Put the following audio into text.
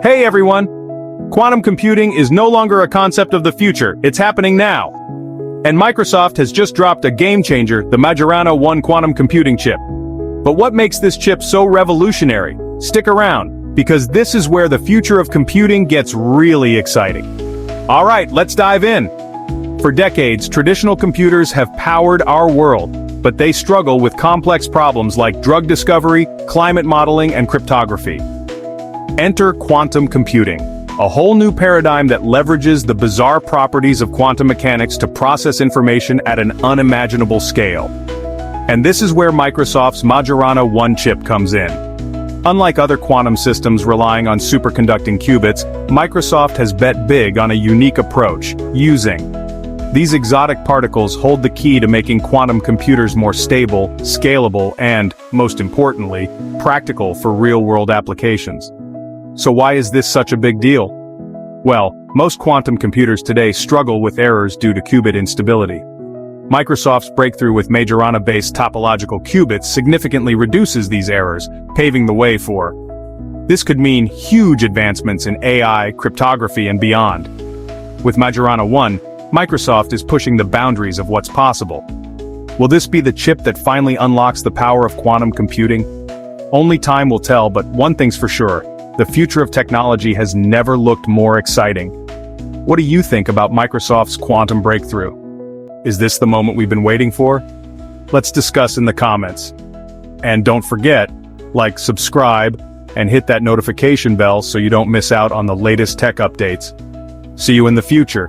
Hey everyone! Quantum computing is no longer a concept of the future, it's happening now. And Microsoft has just dropped a game changer, the Majorana 1 quantum computing chip. But what makes this chip so revolutionary? Stick around, because this is where the future of computing gets really exciting. Alright, let's dive in. For decades, traditional computers have powered our world, but they struggle with complex problems like drug discovery, climate modeling, and cryptography. Enter quantum computing, a whole new paradigm that leverages the bizarre properties of quantum mechanics to process information at an unimaginable scale. And this is where Microsoft's Majorana 1 chip comes in. Unlike other quantum systems relying on superconducting qubits, Microsoft has bet big on a unique approach, using these exotic particles hold the key to making quantum computers more stable, scalable, and, most importantly, practical for real-world applications. So why is this such a big deal? Well, most quantum computers today struggle with errors due to qubit instability. Microsoft's breakthrough with Majorana-based topological qubits significantly reduces these errors, paving the way for. This could mean huge advancements in AI, cryptography, and beyond. With Majorana 1, Microsoft is pushing the boundaries of what's possible. Will this be the chip that finally unlocks the power of quantum computing? Only time will tell, but one thing's for sure. The future of technology has never looked more exciting. What do you think about Microsoft's quantum breakthrough? Is this the moment we've been waiting for? Let's discuss in the comments. And don't forget, like, subscribe, and hit that notification bell so you don't miss out on the latest tech updates. See you in the future.